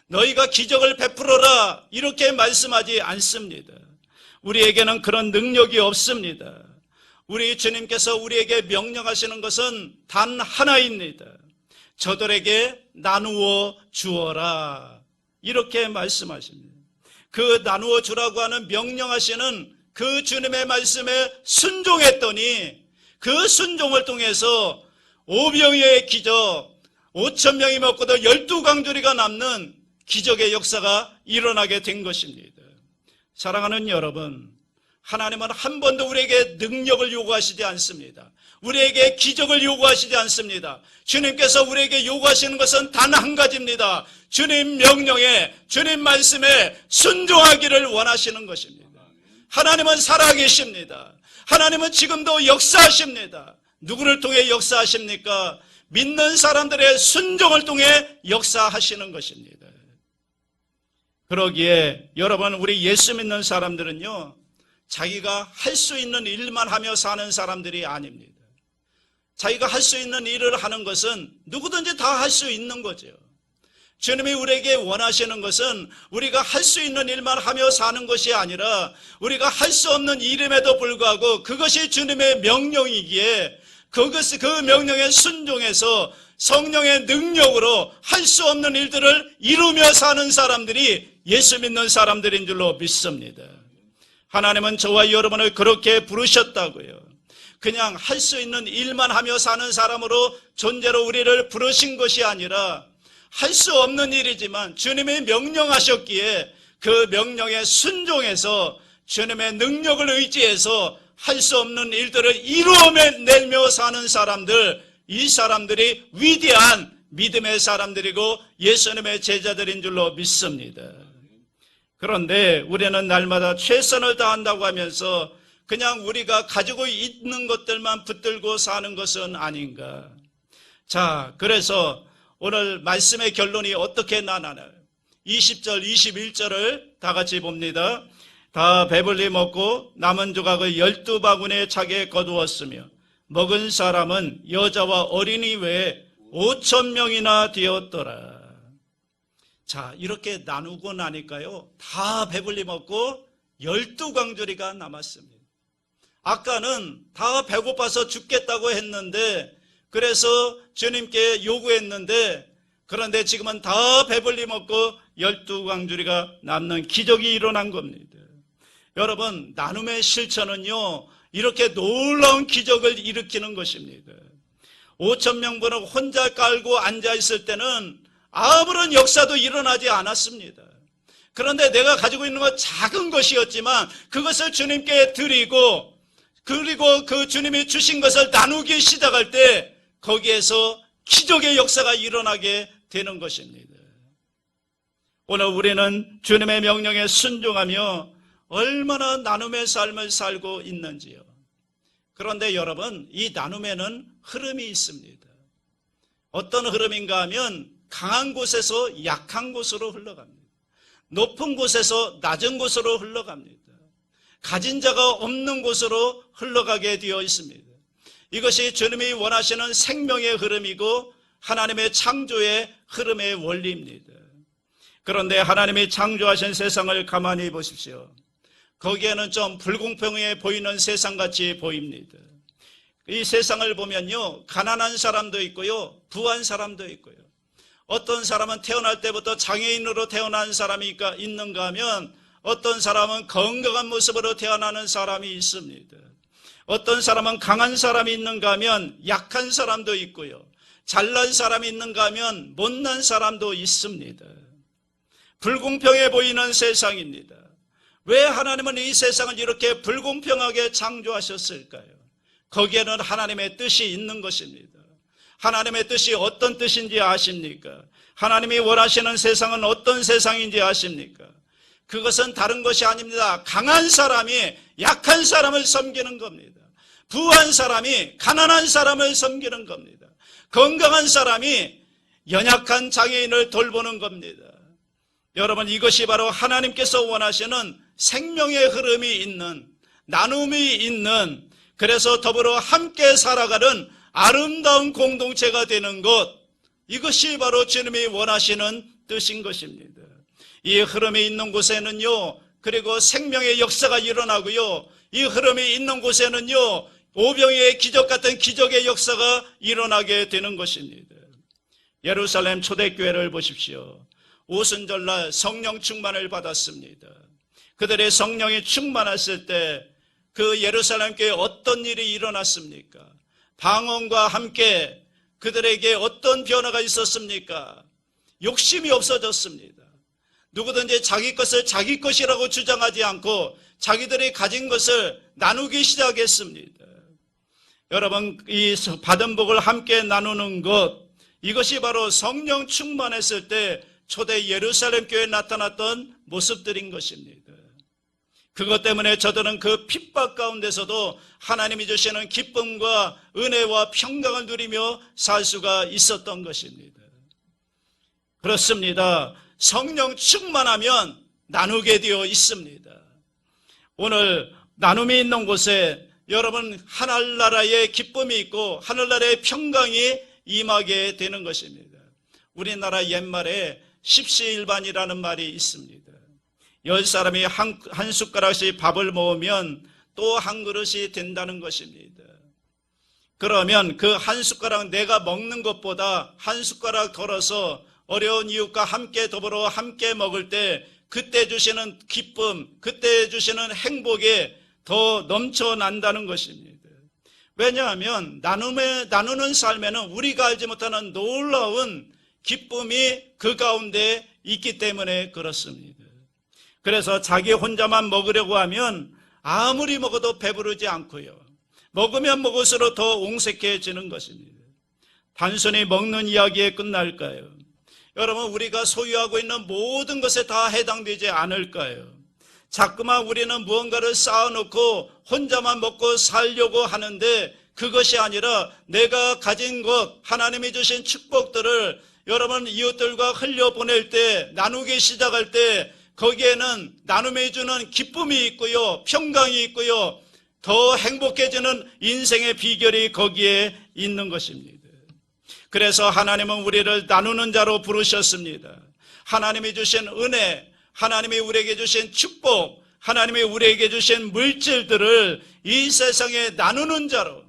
너희가 기적을 베풀어라 이렇게 말씀하지 않습니다. 우리에게는 그런 능력이 없습니다. 우리 주님께서 우리에게 명령하시는 것은 단 하나입니다. 저들에게 나누어 주어라 이렇게 말씀하십니다. 그 나누어 주라고 하는 명령하시는 그 주님의 말씀에 순종했더니 그 순종을 통해서 오병이어의 기적, 5,000명이 먹고도 12강조리가 남는 기적의 역사가 일어나게 된 것입니다. 사랑하는 여러분, 하나님은 한 번도 우리에게 능력을 요구하시지 않습니다. 우리에게 기적을 요구하시지 않습니다. 주님께서 우리에게 요구하시는 것은 단 한 가지입니다. 주님 명령에, 주님 말씀에 순종하기를 원하시는 것입니다. 하나님은 살아계십니다. 하나님은 지금도 역사하십니다. 누구를 통해 역사하십니까? 믿는 사람들의 순종을 통해 역사하시는 것입니다. 그러기에 여러분, 우리 예수 믿는 사람들은요, 자기가 할 수 있는 일만 하며 사는 사람들이 아닙니다. 자기가 할 수 있는 일을 하는 것은 누구든지 다 할 수 있는 거죠. 주님이 우리에게 원하시는 것은 우리가 할 수 있는 일만 하며 사는 것이 아니라 우리가 할 수 없는 일임에도 불구하고 그것이 주님의 명령이기에 그 명령에 순종해서 성령의 능력으로 할 수 없는 일들을 이루며 사는 사람들이 예수 믿는 사람들인 줄로 믿습니다. 하나님은 저와 여러분을 그렇게 부르셨다고요. 그냥 할 수 있는 일만 하며 사는 사람으로 존재로 우리를 부르신 것이 아니라 할 수 없는 일이지만 주님이 명령하셨기에 그 명령에 순종해서 주님의 능력을 의지해서 할 수 없는 일들을 이루어내며 사는 사람들, 이 사람들이 위대한 믿음의 사람들이고 예수님의 제자들인 줄로 믿습니다. 그런데 우리는 날마다 최선을 다한다고 하면서 그냥 우리가 가지고 있는 것들만 붙들고 사는 것은 아닌가. 자, 그래서 오늘 말씀의 결론이 어떻게 나나요? 20절, 21절을 다 같이 봅니다. 다 배불리 먹고 남은 조각을 12바구니에 차게 거두었으며 먹은 사람은 여자와 어린이 외에 5,000명이나 되었더라. 자, 이렇게 나누고 나니까요, 다 배불리 먹고 12광주리가 남았습니다. 아까는 다 배고파서 죽겠다고 했는데, 그래서 주님께 요구했는데, 그런데 지금은 다 배불리 먹고 12광주리가 남는 기적이 일어난 겁니다. 여러분, 나눔의 실천은요, 이렇게 놀라운 기적을 일으키는 것입니다. 5,000명분을 혼자 깔고 앉아있을 때는 아무런 역사도 일어나지 않았습니다. 그런데 내가 가지고 있는 건 작은 것이었지만 그것을 주님께 드리고 그리고 그 주님이 주신 것을 나누기 시작할 때 거기에서 기적의 역사가 일어나게 되는 것입니다. 오늘 우리는 주님의 명령에 순종하며 얼마나 나눔의 삶을 살고 있는지요. 그런데 여러분, 이 나눔에는 흐름이 있습니다. 어떤 흐름인가 하면 강한 곳에서 약한 곳으로 흘러갑니다. 높은 곳에서 낮은 곳으로 흘러갑니다. 가진 자가 없는 곳으로 흘러가게 되어 있습니다. 이것이 주님이 원하시는 생명의 흐름이고 하나님의 창조의 흐름의 원리입니다. 그런데 하나님이 창조하신 세상을 가만히 보십시오. 거기에는 좀 불공평해 보이는 세상같이 보입니다. 이 세상을 보면요, 가난한 사람도 있고요, 부한 사람도 있고요. 어떤 사람은 태어날 때부터 장애인으로 태어난 사람이 있는가 하면 어떤 사람은 건강한 모습으로 태어나는 사람이 있습니다. 어떤 사람은 강한 사람이 있는가 하면 약한 사람도 있고요. 잘난 사람이 있는가 하면 못난 사람도 있습니다. 불공평해 보이는 세상입니다. 왜 하나님은 이 세상을 이렇게 불공평하게 창조하셨을까요? 거기에는 하나님의 뜻이 있는 것입니다. 하나님의 뜻이 어떤 뜻인지 아십니까? 하나님이 원하시는 세상은 어떤 세상인지 아십니까? 그것은 다른 것이 아닙니다. 강한 사람이 약한 사람을 섬기는 겁니다. 부한 사람이 가난한 사람을 섬기는 겁니다. 건강한 사람이 연약한 장애인을 돌보는 겁니다. 여러분, 이것이 바로 하나님께서 원하시는 생명의 흐름이 있는, 나눔이 있는, 그래서 더불어 함께 살아가는 아름다운 공동체가 되는 것, 이것이 바로 주님이 원하시는 뜻인 것입니다. 이 흐름이 있는 곳에는요, 그리고 생명의 역사가 일어나고요, 이 흐름이 있는 곳에는요, 오병이의 기적 같은 기적의 역사가 일어나게 되는 것입니다. 예루살렘 초대교회를 보십시오. 오순절날 성령 충만을 받았습니다. 그들의 성령이 충만했을 때 그 예루살렘 교회에 어떤 일이 일어났습니까? 방언과 함께 그들에게 어떤 변화가 있었습니까? 욕심이 없어졌습니다. 누구든지 자기 것을 자기 것이라고 주장하지 않고 자기들이 가진 것을 나누기 시작했습니다. 여러분, 이 받은 복을 함께 나누는 것, 이것이 바로 성령 충만했을 때 초대 예루살렘 교회에 나타났던 모습들인 것입니다. 그것 때문에 저들은 그 핍박 가운데서도 하나님이 주시는 기쁨과 은혜와 평강을 누리며 살 수가 있었던 것입니다. 그렇습니다. 성령 충만하면 나누게 되어 있습니다. 오늘 나눔이 있는 곳에 여러분, 하늘나라의 기쁨이 있고 하늘나라의 평강이 임하게 되는 것입니다. 우리나라 옛말에 십시일반이라는 말이 있습니다. 10사람이 한 숟가락씩 밥을 모으면 또 한 그릇이 된다는 것입니다. 그러면 그 한 숟가락 내가 먹는 것보다 한 숟가락 덜어서 어려운 이웃과 함께 더불어 함께 먹을 때 그때 주시는 기쁨, 그때 주시는 행복이 더 넘쳐난다는 것입니다. 왜냐하면 나누는 삶에는 우리가 알지 못하는 놀라운 기쁨이 그 가운데 있기 때문에 그렇습니다. 그래서 자기 혼자만 먹으려고 하면 아무리 먹어도 배부르지 않고요. 먹으면 먹을수록 더 옹색해지는 것입니다. 단순히 먹는 이야기에 끝날까요? 여러분, 우리가 소유하고 있는 모든 것에 다 해당되지 않을까요? 자꾸만 우리는 무언가를 쌓아놓고 혼자만 먹고 살려고 하는데 그것이 아니라 내가 가진 것, 하나님이 주신 축복들을 여러분 이웃들과 흘려보낼 때, 나누기 시작할 때 거기에는 나눔해 주는 기쁨이 있고요, 평강이 있고요, 더 행복해지는 인생의 비결이 거기에 있는 것입니다. 그래서 하나님은 우리를 나누는 자로 부르셨습니다. 하나님이 주신 은혜, 하나님이 우리에게 주신 축복, 하나님이 우리에게 주신 물질들을 이 세상에 나누는 자로,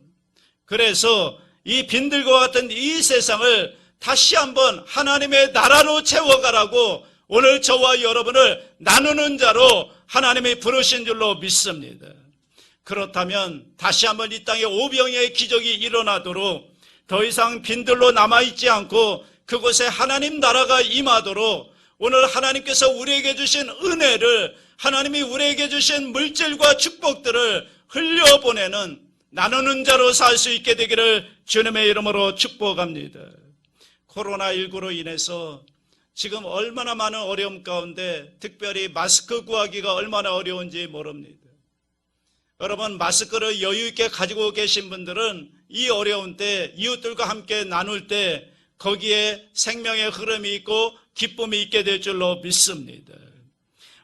그래서 이 빈들과 같은 이 세상을 다시 한번 하나님의 나라로 채워가라고 오늘 저와 여러분을 나누는 자로 하나님이 부르신 줄로 믿습니다. 그렇다면 다시 한번 이 땅에 오병이의 기적이 일어나도록 더 이상 빈들로 남아있지 않고 그곳에 하나님 나라가 임하도록 오늘 하나님께서 우리에게 주신 은혜를, 하나님이 우리에게 주신 물질과 축복들을 흘려보내는 나누는 자로 살 수 있게 되기를 주님의 이름으로 축복합니다. 코로나19로 인해서 지금 얼마나 많은 어려움 가운데 특별히 마스크 구하기가 얼마나 어려운지 모릅니다. 여러분, 마스크를 여유 있게 가지고 계신 분들은 이 어려운 때 이웃들과 함께 나눌 때 거기에 생명의 흐름이 있고 기쁨이 있게 될 줄로 믿습니다.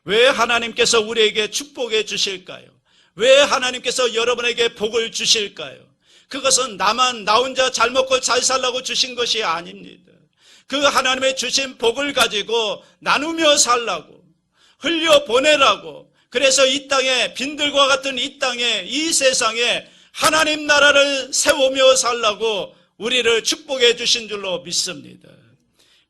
왜 하나님께서 우리에게 축복해 주실까요? 왜 하나님께서 여러분에게 복을 주실까요? 그것은 나 혼자 잘 먹고 잘 살라고 주신 것이 아닙니다. 그 하나님의 주신 복을 가지고 나누며 살라고, 흘려보내라고, 그래서 이 땅에, 빈들과 같은 이 땅에, 이 세상에 하나님 나라를 세우며 살라고 우리를 축복해 주신 줄로 믿습니다.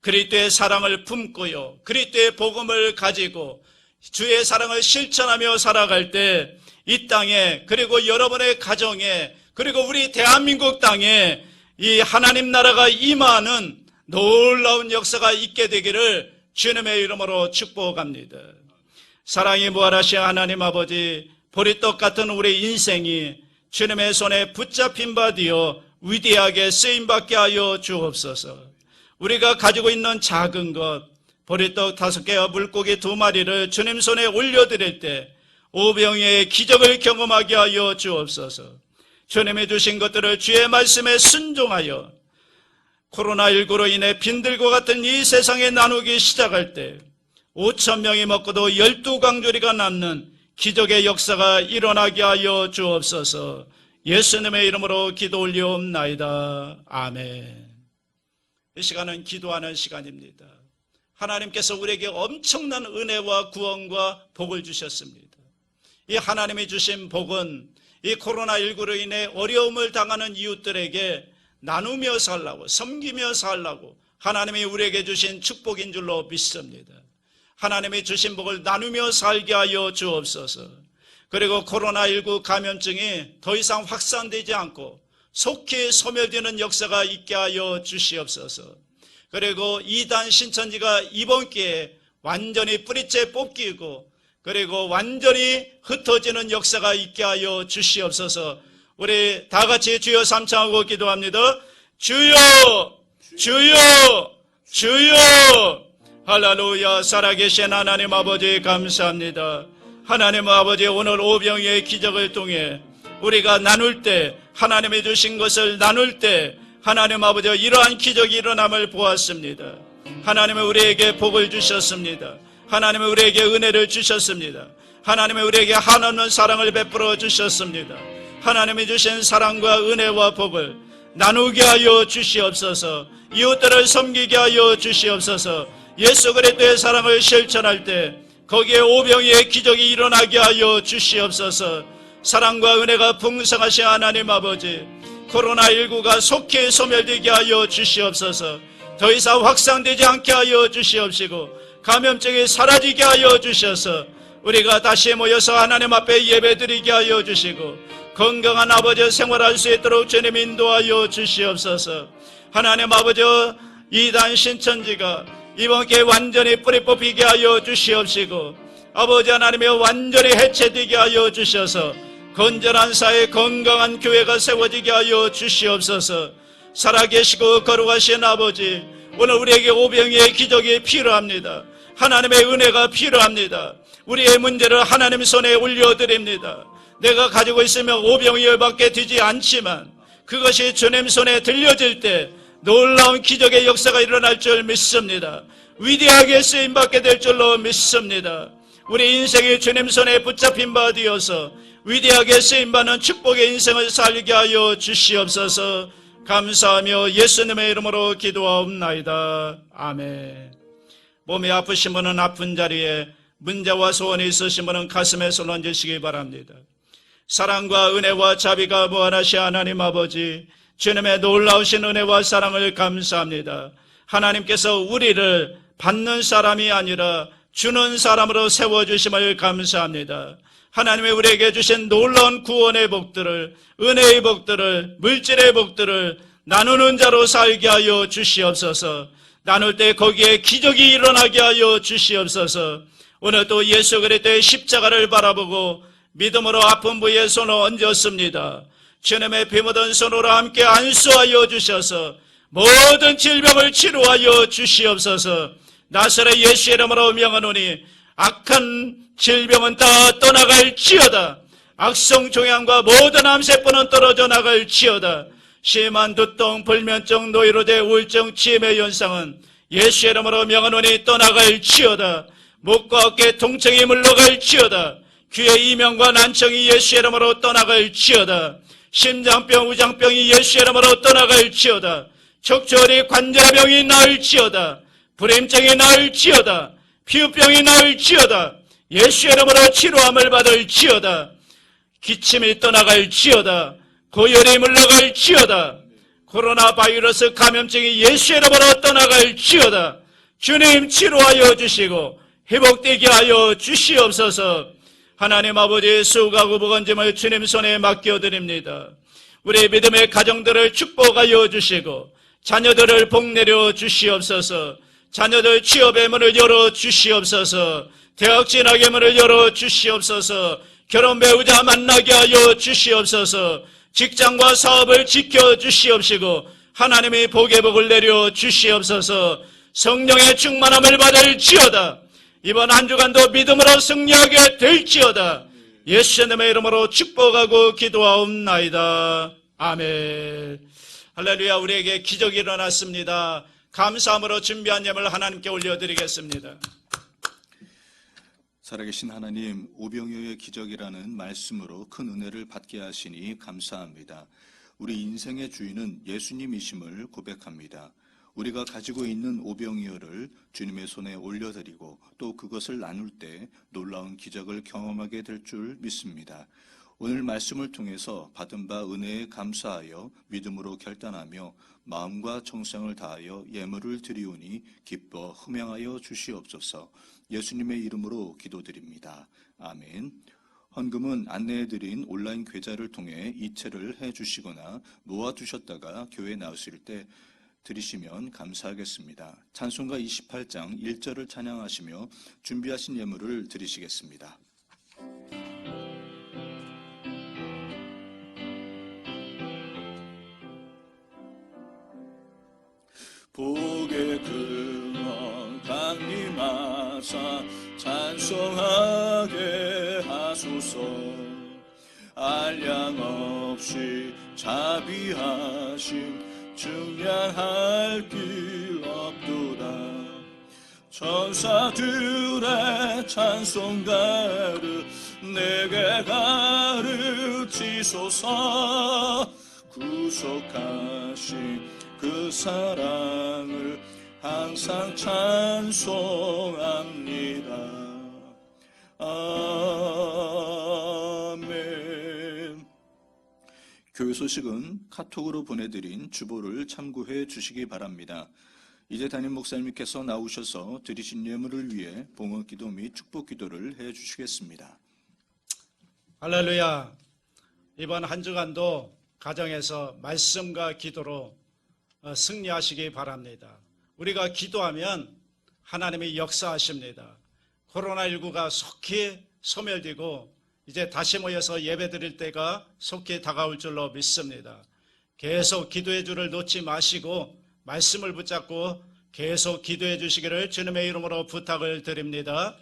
그리스도의 사랑을 품고요, 그리스도의 복음을 가지고 주의 사랑을 실천하며 살아갈 때 이 땅에, 그리고 여러분의 가정에, 그리고 우리 대한민국 땅에 이 하나님 나라가 임하는 놀라운 역사가 있게 되기를 주님의 이름으로 축복합니다. 사랑이 무한하신 하나님 아버지, 보리떡 같은 우리 인생이 주님의 손에 붙잡힌 바 되어 위대하게 쓰임받게 하여 주옵소서. 우리가 가지고 있는 작은 것, 보리떡 5개와 물고기 2마리를 주님 손에 올려드릴 때 오병이의 기적을 경험하게 하여 주옵소서. 주님이 주신 것들을 주의 말씀에 순종하여 코로나19로 인해 빈들과 같은 이 세상에 나누기 시작할 때 5,000명이 먹고도 12강조리가 남는 기적의 역사가 일어나게 하여 주옵소서. 예수님의 이름으로 기도 올리옵나이다. 아멘. 이 시간은 기도하는 시간입니다. 하나님께서 우리에게 엄청난 은혜와 구원과 복을 주셨습니다. 이 하나님이 주신 복은 이 코로나19로 인해 어려움을 당하는 이웃들에게 나누며 살라고, 섬기며 살라고 하나님이 우리에게 주신 축복인 줄로 믿습니다. 하나님이 주신 복을 나누며 살게 하여 주옵소서. 그리고 코로나19 감염증이 더 이상 확산되지 않고 속히 소멸되는 역사가 있게 하여 주시옵소서. 그리고 이단 신천지가 이번 기회에 완전히 뿌리째 뽑히고 그리고 완전히 흩어지는 역사가 있게 하여 주시옵소서. 우리 다 같이 주여 삼창하고 기도합니다. 주여, 주여, 주여. 할렐루야. 살아계신 하나님 아버지 감사합니다. 하나님 아버지, 오늘 오병이의 기적을 통해 우리가 나눌 때, 하나님이 주신 것을 나눌 때 하나님 아버지 이러한 기적이 일어남을 보았습니다. 하나님은 우리에게 복을 주셨습니다. 하나님은 우리에게 은혜를 주셨습니다. 하나님은 우리에게 한없는 사랑을 베풀어 주셨습니다. 하나님이 주신 사랑과 은혜와 복을 나누게 하여 주시옵소서. 이웃들을 섬기게 하여 주시옵소서. 예수 그리스도의 사랑을 실천할 때 거기에 오병이의 기적이 일어나게 하여 주시옵소서. 사랑과 은혜가 풍성하신 하나님 아버지, 코로나19가 속히 소멸되게 하여 주시옵소서. 더 이상 확산되지 않게 하여 주시옵시고 감염증이 사라지게 하여 주셔서 우리가 다시 모여서 하나님 앞에 예배드리게 하여 주시고 건강한 아버지 생활할 수 있도록 주님 인도하여 주시옵소서. 하나님 아버지, 이단 신천지가 이번 기회에 완전히 뿌리 뽑히게 하여 주시옵시고 아버지 하나님이 완전히 해체되게 하여 주셔서 건전한 사회, 건강한 교회가 세워지게 하여 주시옵소서. 살아계시고 거룩하신 아버지, 오늘 우리에게 오병이의 기적이 필요합니다. 하나님의 은혜가 필요합니다. 우리의 문제를 하나님 손에 올려드립니다. 내가 가지고 있으면 오병이어밖에 되지 않지만 그것이 주님 손에 들려질 때 놀라운 기적의 역사가 일어날 줄 믿습니다. 위대하게 쓰임받게 될 줄로 믿습니다. 우리 인생이 주님 손에 붙잡힌 바 되어서 위대하게 쓰임받는 축복의 인생을 살게 하여 주시옵소서. 감사하며 예수님의 이름으로 기도하옵나이다. 아멘. 몸이 아프신 분은 아픈 자리에, 문제와 소원이 있으신 분은 가슴에 손 얹으시기 바랍니다. 사랑과 은혜와 자비가 무한하신 하나님 아버지, 주님의 놀라우신 은혜와 사랑을 감사합니다. 하나님께서 우리를 받는 사람이 아니라 주는 사람으로 세워주심을 감사합니다. 하나님의 우리에게 주신 놀라운 구원의 복들을, 은혜의 복들을, 물질의 복들을 나누는 자로 살게 하여 주시옵소서. 나눌 때 거기에 기적이 일어나게 하여 주시옵소서. 오늘 또 예수 그리스도의 십자가를 바라보고 믿음으로 아픈 부위에 손을 얹었습니다. 주님의 피 묻은 손으로 함께 안수하여 주셔서 모든 질병을 치료하여 주시옵소서. 나사렛 예수의 이름으로 명하노니 악한 질병은 다 떠나갈지어다. 악성 종양과 모든 암세포는 떨어져 나갈지어다. 심한 두통, 불면증, 노이로제, 우울증, 치매 현상은 예수의 이름으로 명하노니 떠나갈지어다. 목과 어깨 통증이 물러갈지어다. 귀의 이명과 난청이 예수의 이름으로 떠나갈지어다. 심장병, 우장병이 예수의 이름으로 떠나갈지어다. 척추리 관절병이 나을지어다. 불임증이 나을지어다. 피부병이 나을지어다. 예수의 이름으로 치료함을 받을지어다. 기침이 떠나갈지어다. 고열이 물러갈지어다. 코로나 바이러스 감염증이 예수의 이름으로 떠나갈지어다. 주님 치료하여 주시고 회복되게 하여 주시옵소서. 하나님 아버지, 수고하고 무거운 짐을 주님 손에 맡겨드립니다. 우리 믿음의 가정들을 축복하여 주시고 자녀들을 복내려 주시옵소서. 자녀들 취업의 문을 열어 주시옵소서. 대학 진학의 문을 열어 주시옵소서. 결혼 배우자 만나게 하여 주시옵소서. 직장과 사업을 지켜 주시옵시고 하나님의 복의 복을 내려 주시옵소서. 성령의 충만함을 받을지어다. 이번 한 주간도 믿음으로 승리하게 될지어다. 예수님의 이름으로 축복하고 기도하옵나이다. 아멘. 할렐루야. 우리에게 기적이 일어났습니다. 감사함으로 준비한 예물을 하나님께 올려드리겠습니다. 살아계신 하나님, 오병이어의 기적이라는 말씀으로 큰 은혜를 받게 하시니 감사합니다. 우리 인생의 주인은 예수님이심을 고백합니다. 우리가 가지고 있는 오병이어를 주님의 손에 올려드리고 또 그것을 나눌 때 놀라운 기적을 경험하게 될 줄 믿습니다. 오늘 말씀을 통해서 받은 바 은혜에 감사하여 믿음으로 결단하며 마음과 정성을 다하여 예물을 드리오니 기뻐 흠양하여 주시옵소서. 예수님의 이름으로 기도드립니다. 아멘. 헌금은 안내해드린 온라인 계좌를 통해 이체를 해주시거나 모아두셨다가 교회 나오실 때 드리시면 감사하겠습니다. 찬송가 28장 1절을 찬양하시며 준비하신 예물을 드리시겠습니다. 복의 근원 강림하사 찬송하게 하소서. 한량 없이 자비하심 증량할 길 없도다. 천사들의 찬송가를 내게 가르치소서. 구속하신 그 사랑을 항상 찬송합니다. 아멘. 교회 소식은 카톡으로 보내드린 주보를 참고해 주시기 바랍니다. 이제 담임 목사님께서 나오셔서 드리신 예물을 위해 봉헌기도 및 축복기도를 해주시겠습니다. 할렐루야. 이번 한 주간도 가정에서 말씀과 기도로 승리하시기 바랍니다. 우리가 기도하면 하나님이 역사하십니다. 코로나19가 속히 소멸되고 이제 다시 모여서 예배드릴 때가 속히 다가올 줄로 믿습니다. 계속 기도의 줄을 놓지 마시고 말씀을 붙잡고 계속 기도해 주시기를 주님의 이름으로 부탁을 드립니다.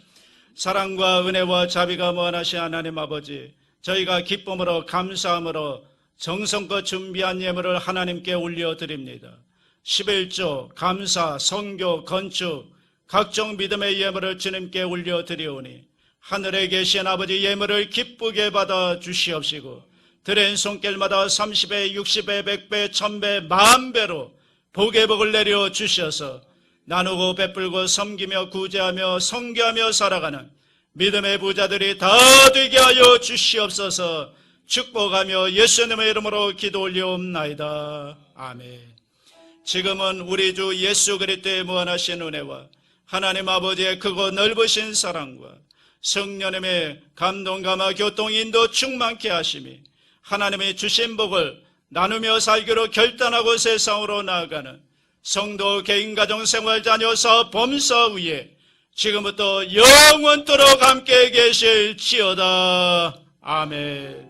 사랑과 은혜와 자비가 무한하신 하나님 아버지, 저희가 기쁨으로 감사함으로 정성껏 준비한 예물을 하나님께 올려드립니다. 11조, 감사, 선교, 건축, 각종 믿음의 예물을 주님께 올려드리오니 하늘에 계신 아버지 예물을 기쁘게 받아 주시옵시고 드린 손길마다 30배, 60배, 100배, 1000배, 만배로 복의 복을 내려 주셔서 나누고 베풀고 섬기며 구제하며 선교하며 살아가는 믿음의 부자들이 다 되게 하여 주시옵소서. 축복하며 예수님의 이름으로 기도 올려옵나이다. 아멘. 지금은 우리 주 예수 그리스도의 무한하신 은혜와 하나님 아버지의 크고 넓으신 사랑과 성령님의 감동 감화 교통 인도 충만케 하심이 하나님의 주신 복을 나누며 살기로 결단하고 세상으로 나아가는 성도 개인 가정 생활 자녀 사업 범사 위에 지금부터 영원토록 함께 계실지어다. 아멘.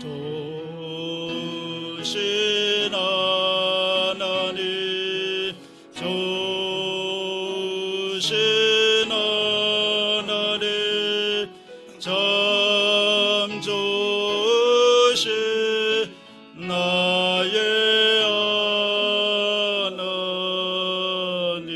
조신 하나님 조신 하나님 참 조신 나의 하나님